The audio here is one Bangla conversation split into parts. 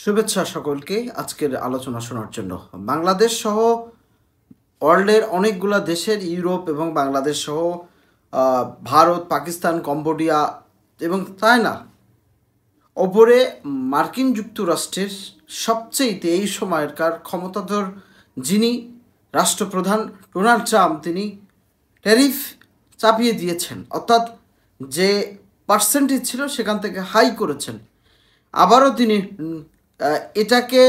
শুভেচ্ছা সকলকে আজকের আলোচনা শোনার জন্য। বাংলাদেশ সহ ওয়ার্ল্ডের অনেকগুলা দেশের, ইউরোপ এবং বাংলাদেশ সহ ভারত, পাকিস্তান, কম্বোডিয়া এবং চায়না ওপরে মার্কিন যুক্তরাষ্ট্রের সবচেয়েতে এই সময়কার ক্ষমতাধর যিনি রাষ্ট্রপ্রধান ডোনাল্ড ট্রাম্প, তিনি ট্যারিফ চাপিয়ে দিয়েছেন, অর্থাৎ যে পার্সেন্টেজ ছিল সেখান থেকে হাই করেছেন। আবারও তিনি এটাকে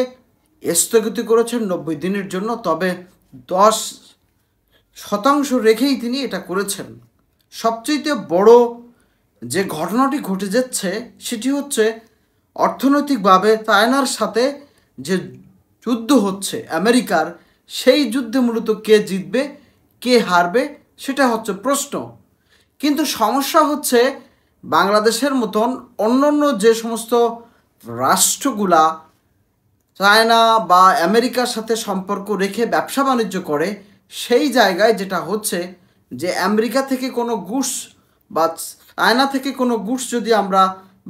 স্থগিত করেছেন 90 দিনের জন্য, তবে 10% রেখেই তিনি এটা করেছেন। সবচেয়ে বড় যে ঘটনাটি ঘটে যাচ্ছে সেটি হচ্ছে অর্থনৈতিকভাবে চায়নার সাথে যে যুদ্ধ হচ্ছে আমেরিকার, সেই যুদ্ধে মূলত কে জিতবে কে হারবে সেটা হচ্ছে প্রশ্ন। কিন্তু সমস্যা হচ্ছে বাংলাদেশের মতন অন্যান্য যে সমস্ত রাষ্ট্রগুলা চায়না বা আমেরিকার সাথে সম্পর্ক রেখে ব্যবসা বাণিজ্য করে, সেই জায়গায় যেটা হচ্ছে যে আমেরিকা থেকে কোনো গুডস বা চায়না থেকে কোনো গুডস যদি আমরা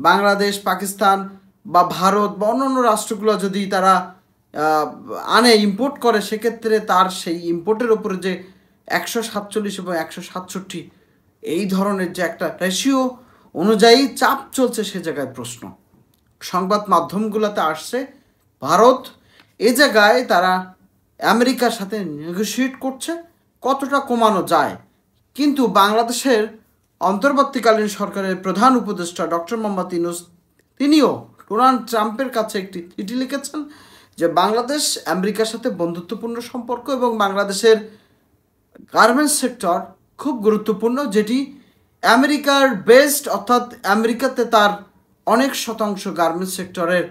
বাংলাদেশ, পাকিস্তান বা ভারত বা অন্যান্য রাষ্ট্রগুলো যদি তারা আনে, ইম্পোর্ট করে, সেক্ষেত্রে তার সেই ইম্পোর্টের ওপরে যে 147 এবং 167 এই ধরনের যে একটা রেশিও অনুযায়ী চাপ চলছে, সে জায়গায় প্রশ্ন। সংবাদ মাধ্যমগুলোতে আসছে ভারত এ জায়গায় তারা আমেরিকার সাথে নেগোশিয়েট করছে কতটা কমানো যায়, কিন্তু বাংলাদেশের অন্তর্বর্তীকালীন সরকারের প্রধান উপদেষ্টা ডক্টর মোহাম্মদ ইউনূস তিনিও ডোনাল্ড ট্রাম্পের কাছে একটি চিঠি লিখেছেন যে বাংলাদেশ আমেরিকার সাথে বন্ধুত্বপূর্ণ সম্পর্ক এবং বাংলাদেশের গার্মেন্টস সেক্টর খুব গুরুত্বপূর্ণ, যেটি আমেরিকার বেস্ট, অর্থাৎ আমেরিকাতে তার অনেক শতাংশ গার্মেন্টস সেক্টরের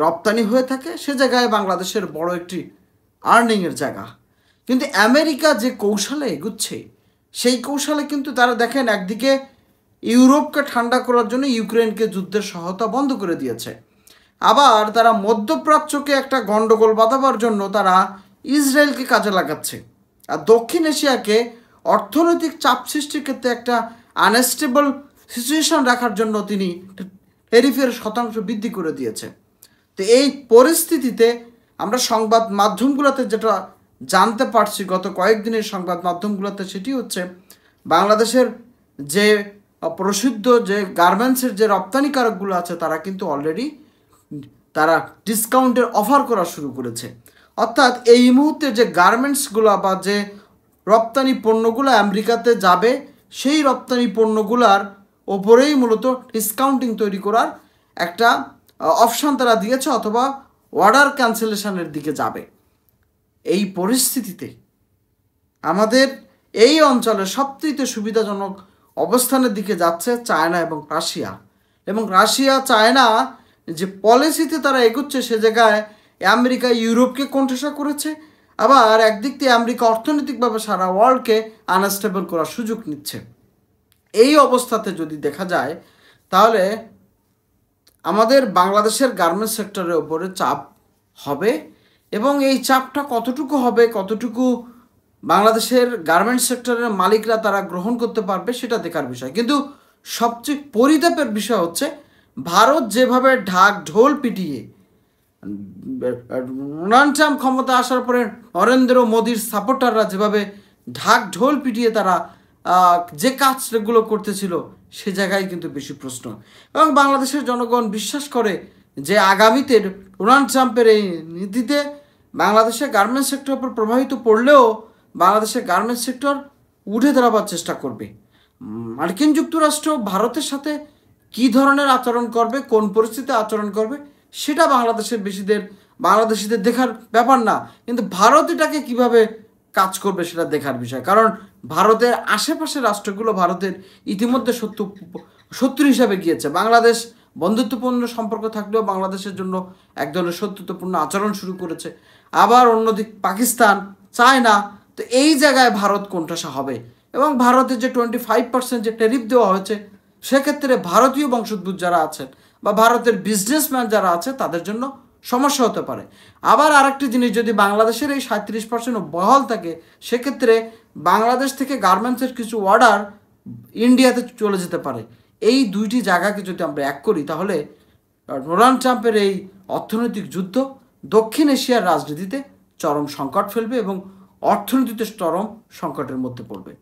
রপ্তানি হয়ে থাকে। সে জায়গায় বাংলাদেশের বড় একটি আর্নিংয়ের জায়গা। কিন্তু আমেরিকা যে কৌশলে এগুচ্ছে, সেই কৌশলে কিন্তু তারা দেখেন একদিকে ইউরোপকে ঠান্ডা করার জন্য ইউক্রেনকে যুদ্ধের সহায়তা বন্ধ করে দিয়েছে, আবার তারা মধ্যপ্রাচ্যকে একটা গণ্ডগোল বাঁধাবার জন্য তারা ইসরায়েলকে কাজে লাগাচ্ছে, আর দক্ষিণ এশিয়াকে অর্থনৈতিক চাপ সৃষ্টির ক্ষেত্রে একটা আনস্টেবল সিচুয়েশন রাখার জন্য তিনি ট্যারিফের শতাংশ বৃদ্ধি করে দিয়েছে। তো এই পরিস্থিতিতে আমরা সংবাদ মাধ্যমগুলোতে যেটা জানতে পারছি গত কয়েকদিনের সংবাদ মাধ্যমগুলোতে, সেটি হচ্ছে বাংলাদেশের যে প্রসিদ্ধ যে গার্মেন্টসের যে রপ্তানিকারকগুলো আছে তারা কিন্তু অলরেডি তারা ডিসকাউন্টের অফার করা শুরু করেছে। অর্থাৎ এই মুহূর্তে যে গার্মেন্টসগুলো বা যে রপ্তানি পণ্যগুলো আমেরিকাতে যাবে, সেই রপ্তানি পণ্যগুলার ওপরেই মূলত ডিসকাউন্টিং তৈরি করার একটা অপশান তারা দিয়েছে, অথবা অর্ডার ক্যান্সেলেশনের দিকে যাবে। এই পরিস্থিতিতে আমাদের এই অঞ্চলে সবচেয়ে সুবিধাজনক অবস্থানের দিকে যাচ্ছে চায়না এবং রাশিয়া। এবং রাশিয়া চায়না যে পলিসিতে তারা এগোচ্ছে, সে জায়গায় আমেরিকা ইউরোপকে কোণঠাসা করেছে, আবার একদিক দিয়ে আমেরিকা অর্থনৈতিকভাবে সারা ওয়ার্ল্ডকে আনস্টেবল করার সুযোগ নিচ্ছে। এই অবস্থাতে যদি দেখা যায় তাহলে আমাদের বাংলাদেশের গার্মেন্টস সেক্টরের ওপরে চাপ হবে, এবং এই চাপটা কতটুকু হবে, কতটুকু বাংলাদেশের গার্মেন্টস সেক্টরের মালিকরা তারা গ্রহণ করতে পারবে, সেটা দেখার বিষয়। কিন্তু সবচেয়ে পরিতাপের বিষয় হচ্ছে ভারত যেভাবে ঢাক ঢোল পিটিয়ে ডোনাল্ড ট্রাম্প ক্ষমতা আসার পরে নরেন্দ্র মোদীর সাপোর্টাররা যেভাবে ঢাক ঢোল পিটিয়ে তারা যে কাজগুলো করতেছিল, সে জায়গায় কিন্তু বেশি প্রশ্ন। এবং বাংলাদেশের জনগণ বিশ্বাস করে যে আগামীতে ডোনাল্ড ট্রাম্পের এই নীতিতে বাংলাদেশের গার্মেন্টস সেক্টরের উপর প্রভাবিত পড়লেও বাংলাদেশের গার্মেন্টস সেক্টর উঠে দাঁড়াবার চেষ্টা করবে। মার্কিন যুক্তরাষ্ট্র ভারতের সাথে কী ধরনের আচরণ করবে, কোন পরিস্থিতিতে আচরণ করবে, সেটা বাংলাদেশিদের দেখার ব্যাপার না, কিন্তু ভারত এটাকে কীভাবে কাজ করবে সেটা দেখার বিষয়। কারণ ভারতের আশেপাশের রাষ্ট্রগুলো ভারতের ইতিমধ্যে শত্রু হিসাবে গিয়েছে। বাংলাদেশ বন্ধুত্বপূর্ণ সম্পর্ক থাকলেও বাংলাদেশের জন্য এক ধরনের শত্রুতাপূর্ণ আচরণ শুরু করেছে। আবার অন্যদিক পাকিস্তান, চায়না, তো এই জায়গায় ভারত কোণঠাসা হবে। এবং ভারতের যে 25% যে ট্যারিফ দেওয়া হয়েছে, সেক্ষেত্রে ভারতীয় বংশোদ্ভূত যারা আছেন বা ভারতের বিজনেসম্যান যারা আছে তাদের জন্য সমস্যা হতে পারে। আবার আরেকটি জিনিস, যদি বাংলাদেশের এই 37% বহাল থাকে, সেক্ষেত্রে বাংলাদেশ থেকে গার্মেন্টসের কিছু অর্ডার ইন্ডিয়াতে চলে যেতে পারে। এই দুইটি জায়গাকে যদি আমরা এক করি, তাহলে ডোনাল্ড ট্রাম্পের এই অর্থনৈতিক যুদ্ধ দক্ষিণ এশিয়ার রাজনীতিতে চরম সংকট ফেলবে এবং অর্থনীতিতে চরম সংকটের মধ্যে পড়বে।